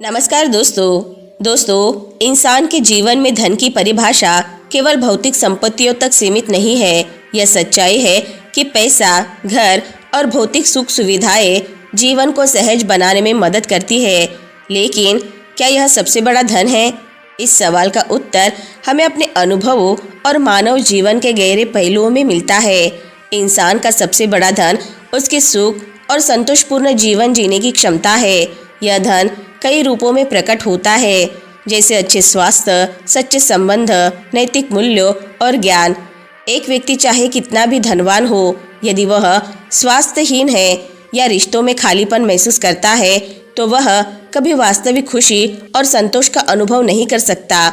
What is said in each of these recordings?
नमस्कार दोस्तों, इंसान के जीवन में धन की परिभाषा केवल भौतिक संपत्तियों तक सीमित नहीं है। यह सच्चाई है कि पैसा, घर और भौतिक सुख सुविधाएं जीवन को सहज बनाने में मदद करती है, लेकिन क्या यह सबसे बड़ा धन है? इस सवाल का उत्तर हमें अपने अनुभवों और मानव जीवन के गहरे पहलुओं में मिलता है। इंसान का सबसे बड़ा धन उसके सुख और संतोषपूर्ण जीवन जीने की क्षमता है। यह धन कई रूपों में प्रकट होता है, जैसे अच्छे स्वास्थ्य, सच्चे संबंध, नैतिक मूल्यों और ज्ञान। एक व्यक्ति चाहे कितना भी धनवान हो, यदि वह स्वास्थ्यहीन है या रिश्तों में खालीपन महसूस करता है, तो वह कभी वास्तविक खुशी और संतोष का अनुभव नहीं कर सकता।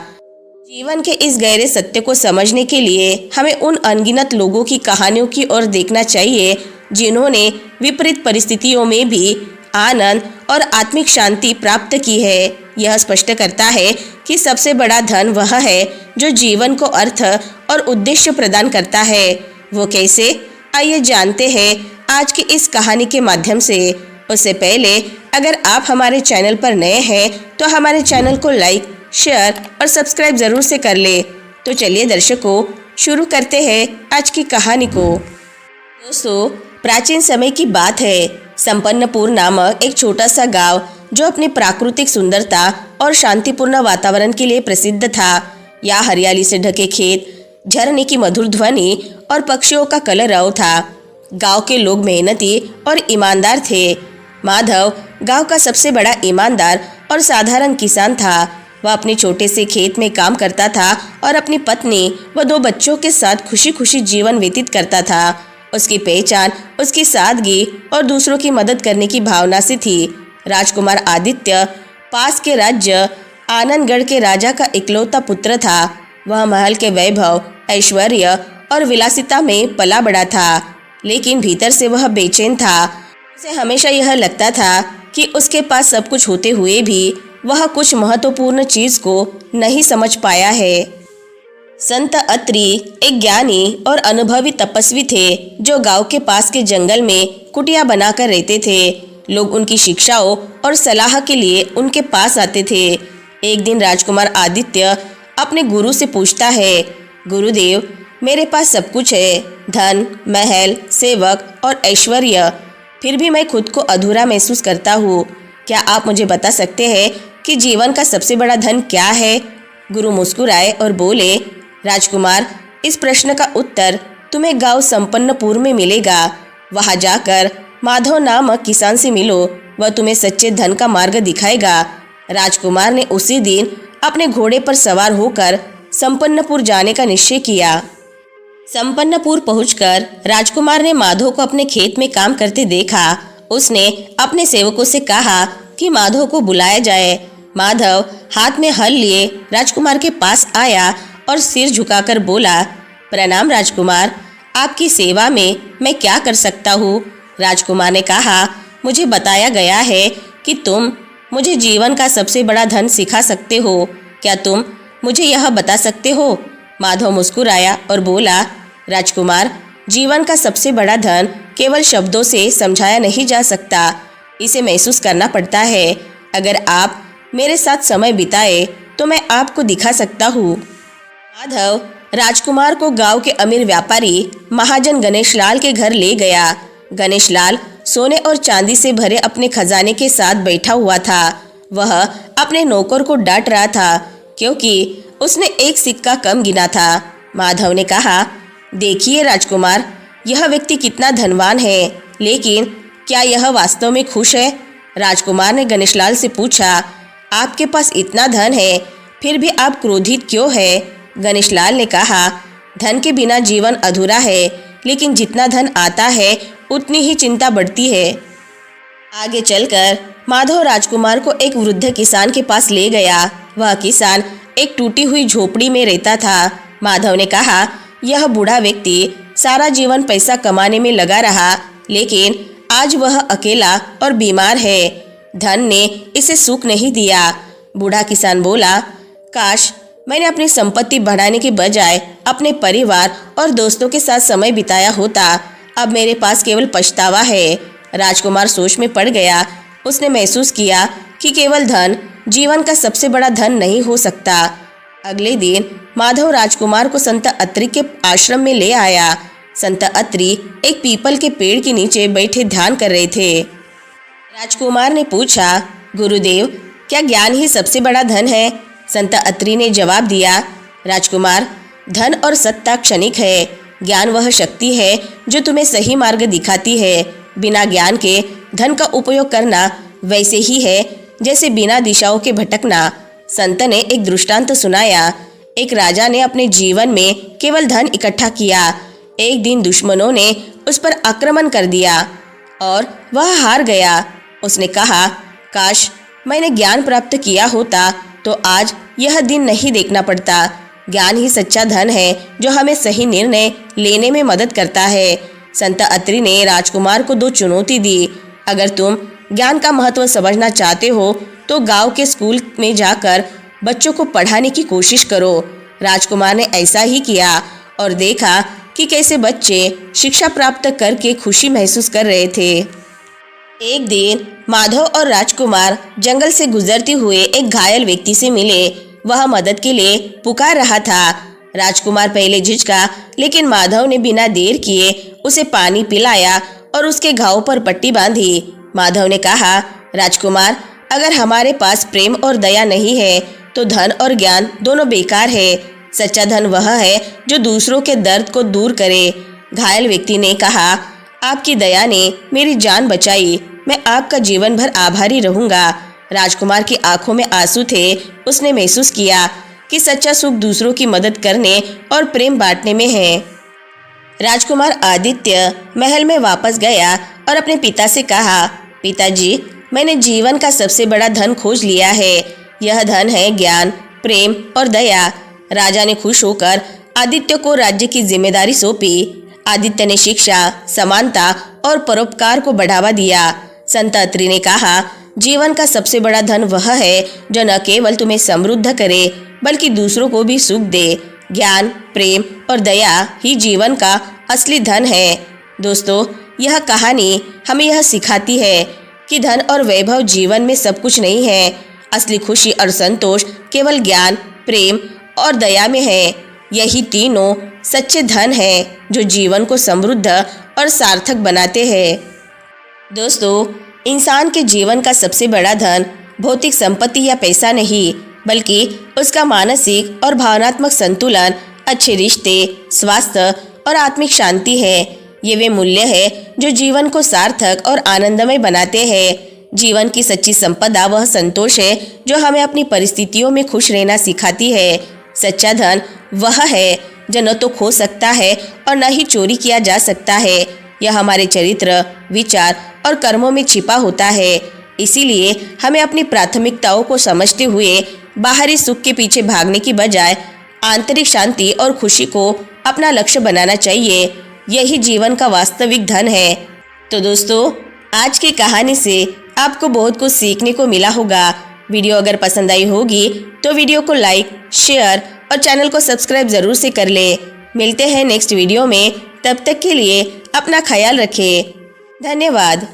जीवन के इस गहरे सत्य को समझने के लिए हमें उन अनगिनत लोगों की कहानियों की ओर देखना चाहिए, जिन्होंने विपरीत परिस्थितियों में भी आनंद और आत्मिक शांति प्राप्त की है। यह स्पष्ट करता है कि सबसे बड़ा धन वह है जो जीवन को अर्थ और उद्देश्य प्रदान करता है। वो कैसे? आइए जानते हैं आज की इस कहानी के माध्यम से। उससे पहले अगर आप हमारे चैनल पर नए हैं तो हमारे चैनल को लाइक, शेयर और सब्सक्राइब जरूर से कर ले। तो चलिए दर्शकों, शुरू करते हैं आज की कहानी को। दोस्तों, प्राचीन समय की बात है। संपन्नपुर नामक एक छोटा सा गांव, जो अपनी प्राकृतिक सुंदरता और शांतिपूर्ण वातावरण के लिए प्रसिद्ध था। यहाँ हरियाली से ढके खेत, झरने की मधुर ध्वनि और पक्षियों का कलरव था। गांव के लोग मेहनती और ईमानदार थे। माधव गांव का सबसे बड़ा ईमानदार और साधारण किसान था। वह अपने छोटे से खेत में काम करता था और अपनी पत्नी व 2 बच्चों के साथ खुशी खुशी जीवन व्यतीत करता था। उसकी पहचान उसकी सादगी और दूसरों की मदद करने की भावना से थी। राजकुमार आदित्य पास के राज्य आनंदगढ़ के राजा का इकलौता पुत्र था। वह महल के वैभव, ऐश्वर्य और विलासिता में पला बड़ा था, लेकिन भीतर से वह बेचैन था। उसे हमेशा यह लगता था कि उसके पास सब कुछ होते हुए भी वह कुछ महत्वपूर्ण चीज को नहीं समझ पाया है। संत अत्रि एक ज्ञानी और अनुभवी तपस्वी थे, जो गांव के पास के जंगल में कुटिया बनाकर रहते थे। लोग उनकी शिक्षाओं और सलाह के लिए उनके पास आते थे। एक दिन राजकुमार आदित्य अपने गुरु से पूछता है, गुरुदेव, मेरे पास सब कुछ है, धन, महल, सेवक और ऐश्वर्य, फिर भी मैं खुद को अधूरा महसूस करता हूँ। क्या आप मुझे बता सकते हैं कि जीवन का सबसे बड़ा धन क्या है? गुरु मुस्कुराए और बोले, राजकुमार, इस प्रश्न का उत्तर तुम्हें गांव संपन्नपुर में मिलेगा। वहां जाकर माधव नामक किसान से मिलो, वह तुम्हें सच्चे धन का मार्ग दिखाएगा। राजकुमार ने उसी दिन अपने घोड़े पर सवार होकर संपन्नपुर जाने का निश्चय किया। संपन्नपुर पहुंचकर राजकुमार ने माधव को अपने खेत में काम करते देखा। उसने अपने सेवकों से कहा कि माधव को बुलाया जाए। माधव हाथ में हल लिए राजकुमार के पास आया और सिर झुकाकर बोला, प्रणाम राजकुमार, आपकी सेवा में मैं क्या कर सकता हूँ? राजकुमार ने कहा, मुझे बताया गया है कि तुम मुझे जीवन का सबसे बड़ा धन सिखा सकते हो। क्या तुम मुझे यह बता सकते हो? माधव मुस्कुराया और बोला, राजकुमार, जीवन का सबसे बड़ा धन केवल शब्दों से समझाया नहीं जा सकता, इसे महसूस करना पड़ता है। अगर आप मेरे साथ समय बिताए तो मैं आपको दिखा सकता हूँ। माधव राजकुमार को गांव के अमीर व्यापारी महाजन गणेशलाल के घर ले गया। गणेशलाल सोने और चांदी से भरे अपने खजाने के साथ बैठा हुआ था। वह अपने नौकर को डांट रहा था, क्योंकि उसने एक सिक्का कम गिना था। माधव ने कहा, देखिए राजकुमार, यह व्यक्ति कितना धनवान है, लेकिन क्या यह वास्तव में खुश है? राजकुमार ने गणेशलाल से पूछा, आपके पास इतना धन है, फिर भी आप क्रोधित क्यों है? गणेशलाल ने कहा, धन के बिना जीवन अधूरा है, लेकिन जितना धन आता है उतनी ही चिंता बढ़ती है। आगे चलकर माधव राजकुमार को एक वृद्ध किसान के पास ले गया। वह किसान एक टूटी हुई झोपड़ी में रहता था। माधव ने कहा, यह बूढ़ा व्यक्ति सारा जीवन पैसा कमाने में लगा रहा, लेकिन आज वह अकेला और बीमार है। धन ने इसे सुख नहीं दिया। बूढ़ा किसान बोला, काश मैंने अपनी संपत्ति बढ़ाने के बजाय अपने परिवार और दोस्तों के साथ समय बिताया होता। अब मेरे पास केवल पछतावा है। राजकुमार सोच में पड़ गया। उसने महसूस किया कि केवल धन जीवन का सबसे बड़ा धन नहीं हो सकता। अगले दिन माधव राजकुमार को संत अत्रि के आश्रम में ले आया। संत अत्रि एक पीपल के पेड़ के नीचे बैठे ध्यान कर रहे थे। राजकुमार ने पूछा, गुरुदेव, क्या ज्ञान ही सबसे बड़ा धन है? संत अत्रि ने जवाब दिया, राजकुमार, धन और सत्ता क्षणिक है, ज्ञान वह शक्ति है जो तुम्हें सही मार्ग दिखाती है। बिना ज्ञान के धन का उपयोग करना वैसे ही है जैसे बिना दिशाओं के भटकना। संत ने एक दृष्टांत सुनाया। एक राजा ने अपने जीवन में केवल धन इकट्ठा किया। एक दिन दुश्मनों ने उस पर आक्रमण कर दिया और वह हार गया। उसने कहा, काश मैंने ज्ञान प्राप्त किया होता तो आज यह दिन नहीं देखना पड़ता। ज्ञान ही सच्चा धन है जो हमें सही निर्णय लेने में मदद करता है। संत अत्रि ने राजकुमार को 2 चुनौती दी। अगर तुम ज्ञान का महत्व समझना चाहते हो तो गांव के स्कूल में जाकर बच्चों को पढ़ाने की कोशिश करो। राजकुमार ने ऐसा ही किया और देखा कि कैसे बच्चे शिक्षा प्राप्त करके खुशी महसूस कर रहे थे। एक दिन माधव और राजकुमार जंगल से गुजरते हुए एक घायल व्यक्ति से मिले। वह मदद के लिए पुकार रहा था। राजकुमार पहले झिझका, लेकिन माधव ने बिना देर किए उसे पानी पिलाया और उसके घाव पर पट्टी बांधी। माधव ने कहा, राजकुमार, अगर हमारे पास प्रेम और दया नहीं है तो धन और ज्ञान दोनों बेकार है। सच्चा धन वह है जो दूसरों के दर्द को दूर करे। घायल व्यक्ति ने कहा, आपकी दया ने मेरी जान बचाई, मैं आपका जीवन भर आभारी रहूंगा। राजकुमार की आंखों में आंसू थे। उसने महसूस किया कि सच्चा सुख दूसरों की मदद करने और प्रेम बांटने में है। राजकुमार आदित्य महल में वापस गया और अपने पिता से कहा, पिताजी, मैंने जीवन का सबसे बड़ा धन खोज लिया है। यह धन है ज्ञान, प्रेम और दया। राजा ने खुश होकर आदित्य को राज्य की जिम्मेदारी सौंपी। आदित्य ने शिक्षा, समानता और परोपकार को बढ़ावा दिया। संत अत्रि ने कहा, जीवन का सबसे बड़ा धन वह है जो न केवल तुम्हें समृद्ध करे बल्कि दूसरों को भी सुख दे। ज्ञान, प्रेम और दया ही जीवन का असली धन है। दोस्तों, यह कहानी हमें यह सिखाती है कि धन और वैभव जीवन में सब कुछ नहीं है। असली खुशी और संतोष केवल ज्ञान, प्रेम और दया में है। यही तीनों सच्चे धन हैं जो जीवन को समृद्ध और सार्थक बनाते हैं। दोस्तों, इंसान के जीवन का सबसे बड़ा धन भौतिक संपत्ति या पैसा नहीं, बल्कि उसका मानसिक और भावनात्मक संतुलन, अच्छे रिश्ते, स्वास्थ्य और आत्मिक शांति है। ये वे मूल्य है जो जीवन को सार्थक और आनंदमय बनाते हैं। जीवन की सच्ची संपदा वह संतोष है जो हमें अपनी परिस्थितियों में खुश रहना सिखाती है। सच्चा धन वह है जो न तो खो सकता है और न ही चोरी किया जा सकता है। यह हमारे चरित्र, विचार और कर्मों में छिपा होता है। इसीलिए हमें अपनी प्राथमिकताओं को समझते हुए बाहरी सुख के पीछे भागने की बजाय आंतरिक शांति और खुशी को अपना लक्ष्य बनाना चाहिए। यही जीवन का वास्तविक धन है। तो दोस्तों, आज की कहानी से आपको बहुत कुछ सीखने को मिला होगा। वीडियो अगर पसंद आई होगी तो वीडियो को लाइक, शेयर और चैनल को सब्सक्राइब जरूर से कर ले। मिलते हैं नेक्स्ट वीडियो में। तब तक के लिए अपना ख्याल रखें। धन्यवाद।